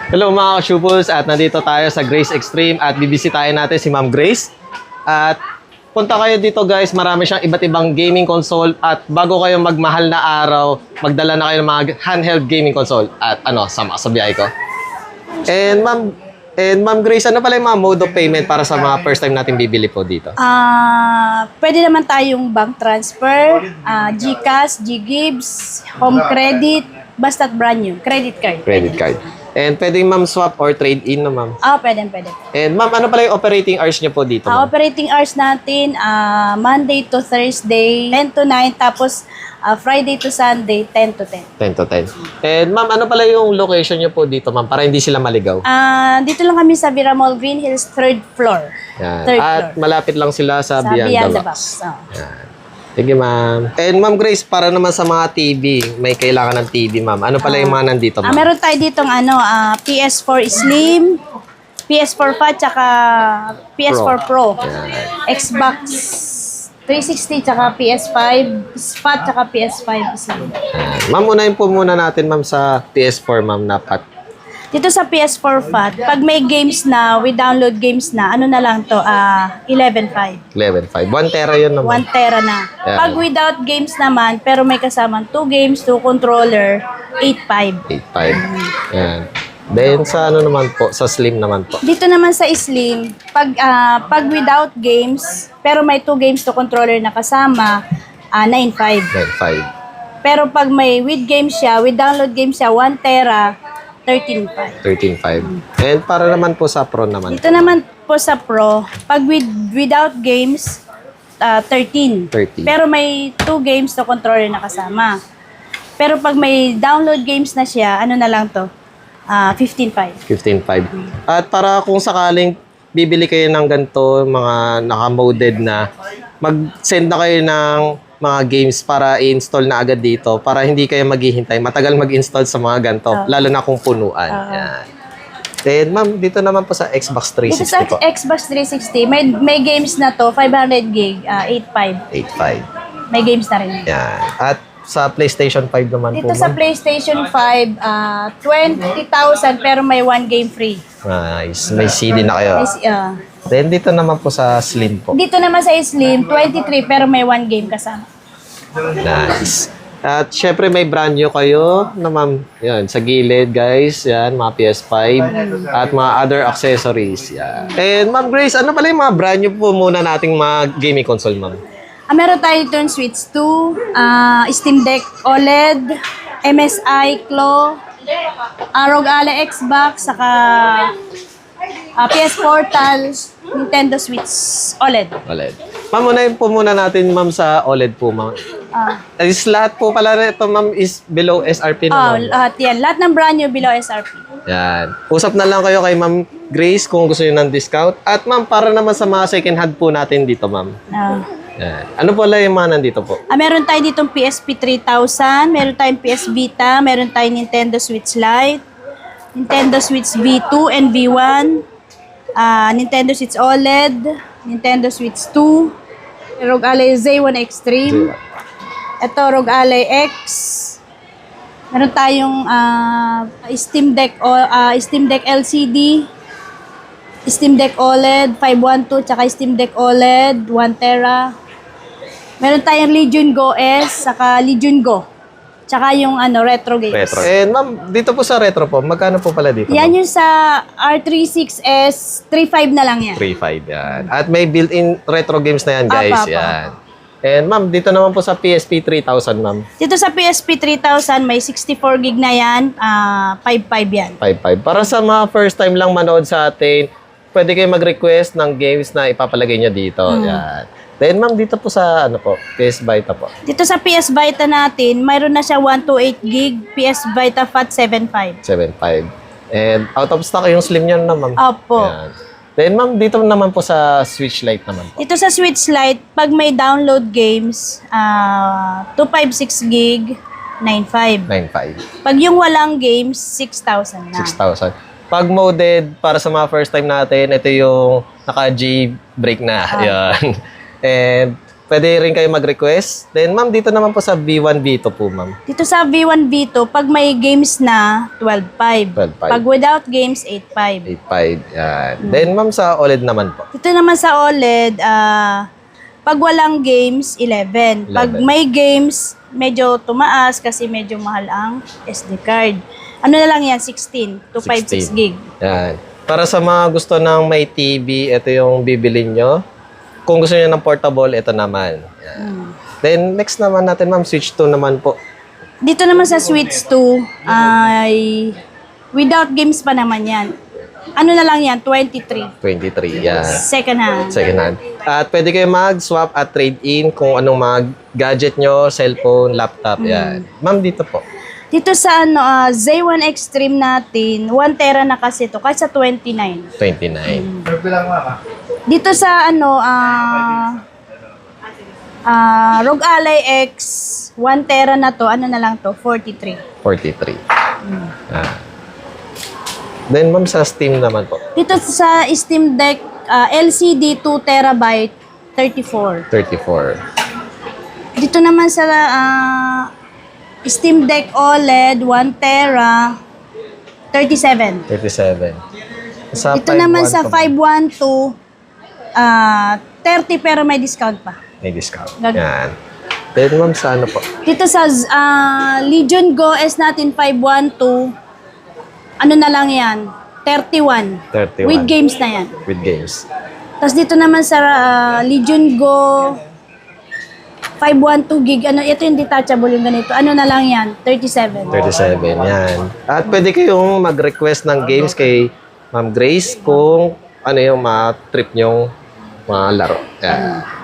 Hello mga ka-Shupals, at nandito tayo sa Grace Extreme at bibisitahin natin si Ma'am Grace. At punta kayo dito guys, marami siyang iba't ibang gaming console at bago kayo magmahal na araw, magdala na kayo ng mga handheld gaming console at sama sa biyahe ko. And Ma'am Grace, ano pala yung mga mode of payment para sa mga first time natin bibili po dito? Pwede naman tayong bank transfer, GCash, GGives, home credit, basta't brand new, credit card. Credit card. And pwede ma'am swap or trade-in na ma'am? Pwede. And ma'am, ano pala yung operating hours niyo po dito? Operating hours natin, Monday to Thursday, 10 to 9, tapos Friday to Sunday, 10 to 10. 10 to 10. And ma'am, ano pala yung location niyo po dito ma'am para hindi sila maligaw? Dito lang kami sa Vira Mall Green Hills, 3rd floor. Yan. Third At floor. malapit lang sila sa Beyond the Box. Oh. Yan. Sige ma'am. And ma'am Grace, para naman sa mga TV, may kailangan ng TV ma'am. Ano pala yung mga nandito ma'am? Meron tayo ditong PS4 Slim, PS4 Fat, tsaka PS4 Pro. Xbox 360, tsaka PS5 Fat, tsaka PS5 Slim. Ma'am, unahin po muna natin ma'am sa PS4 ma'am na Fat. Dito sa PS4 Fat, pag may games na, we download games na, ano na lang to, 11.5. 11.5. 1 tera yun naman. 1 tera na. Yeah. Pag without games naman, pero may kasamang 2 games, 2 controller, 8.5. 8.5. Yan. Then sa ano naman po, sa Slim naman po. Dito naman sa Slim, pag without games, pero may 2 games, 2 controller na kasama, 9.5. 9.5. Pero pag may with games siya, with download games siya, 1 tera, 13.5. 13.5. And para naman po sa Pro naman. Dito naman po sa Pro, pag without games, 13. 13. Pero may 2 games to controller na kasama. Pero pag may download games na siya, ano na lang to? 15.5. 15.5. At para kung sakaling bibili kayo ng ganito, mga naka-moded na, mag-send na kayo ng mga games para i-install na agad dito para hindi kayo maghihintay. Matagal mag-install sa mga ganito, lalo na kung punuan. Yan. Then, ma'am, dito naman po sa Xbox 360 Dito sa po. Xbox 360, may games na to, 500 gig, 8.5. 8.5. May games na rin. Yan. At sa PlayStation 5 naman Dito po, sa ma'am. PlayStation 5, 20,000 pero may 1 game free. Nice. May CD na kayo. Then, dito naman po sa Slim po. Dito naman sa Slim, 23 pero may 1 game kasama. Nice. At syempre may brand new kayo na ma'am. Yan, sa gilid guys. Yan, mga PS5 at mga other accessories. Yan. And ma'am Grace, ano pala yung mga brand new po muna nating mga gaming console ma'am? Meron tayo dito yung Switch 2, Steam Deck OLED, MSI Claw, ROG Ally Xbox, saka PS Portal, Nintendo Switch OLED. OLED. Ma'am, unahin po muna natin ma'am sa OLED po ma'am. Is lahat po pala ito ma'am is below SRP na ma'am? Lahat yan. Lahat ng brand new below SRP. Yan. Usap na lang kayo kay Ma'am Grace kung gusto niyo ng discount. At ma'am, para naman sa mga second hand po natin dito ma'am. Yan. Ano po lang yung mga nandito po? Meron tayo ditong PSP 3000, meron tayong PS Vita, meron tayong Nintendo Switch Lite, Nintendo Switch V2 and V1, Nintendo Switch OLED, Nintendo Switch 2, ROG Ally Z1 Extreme, ito ROG Ally X, meron tayong Steam Deck LCD, Steam Deck OLED 512, tsaka Steam Deck OLED 1 tera. Meron tayong Legion Go S, saka Legion Go. Tsaka yung retro games. Retro. And ma'am, dito po sa retro po, magkano po pala dito? Yan yung sa R36S, 3.5 na lang yan. 3.5 yan. At may built-in retro games na yan, guys. Apa. Yan. And ma'am, dito naman po sa PSP 3000, ma'am. Dito sa PSP 3000, may 64 gig na yan, 5.5 yan. 5.5. Para sa mga first time lang manood sa atin, pwede kayo mag-request ng games na ipapalagay nyo dito. Yan. Then ma'am, dito po sa PS Vita po. Dito sa PS Vita natin, mayroon na siya 128 gig, PS Vita Fat 7.5. 7.5. And out of stock yung Slim nyo na, ma'am. Opo. Yan. Then ma'am, dito naman po sa Switch Lite naman po. Dito sa Switch Lite, pag may download games, 256 gig, 9.5. 9.5. Pag yung walang games, 6,000 na. 6,000. Pag moded, para sa mga first time natin, ito yung naka-G break na. Yan. And pwede rin kayo mag-request. Then, ma'am, dito naman po sa B1, B2 po, ma'am. Dito sa V1, V2, pag may games na, 12.5. 12.5. Pag without games, 8.5. 8.5. Yan. Then, ma'am, sa OLED naman po. Dito naman sa OLED, pag walang games, 11. Pag 11. may games, medyo tumaas kasi medyo mahal ang SD card. Ano na lang yan, 16 to 56 gig. Yan. Para sa mga gusto ng may TV, ito yung bibilin nyo. Kung gusto niyo ng portable, ito naman. Yan. Then, next naman natin, ma'am, Switch 2 naman po. Dito naman sa Switch 2, ay without games pa naman yan. Ano na lang yan, 23. 23. Yan. Second hand. Second hand. At pwede kayo mag-swap at trade-in kung anong mga gadget nyo, cellphone, laptop. Yan. Ma'am, dito po. Dito sa Z1 Extreme natin, 1 tera na kasi to, kahit sa 29. 29. Dito sa ROG Ally X, 1 tera na to, ano na lang to, 43. 43. Then, ma'am, sa Steam naman po. Dito sa Steam Deck, LCD 2 terabyte, 34. 34. Dito naman sa Steam Deck OLED, 1 tera, 37. 37. Sa Dito naman 512 sa pa, 512, 30 pero may discount pa. may discount. Gag- Yan. Then, ma'am, sa ano po? Dito sa Legion Go S natin 512, ano na lang yan? 31. 31. With games na yan. With games. Tapos dito naman sa Legion Go 512 gig, ito yung detachable yung ganito. Ano na lang yan? 37. 37. Yan. At pwede kayong mag-request ng games kay Ma'am Grace kung ano yung mga trip nyong mga laro. Yan.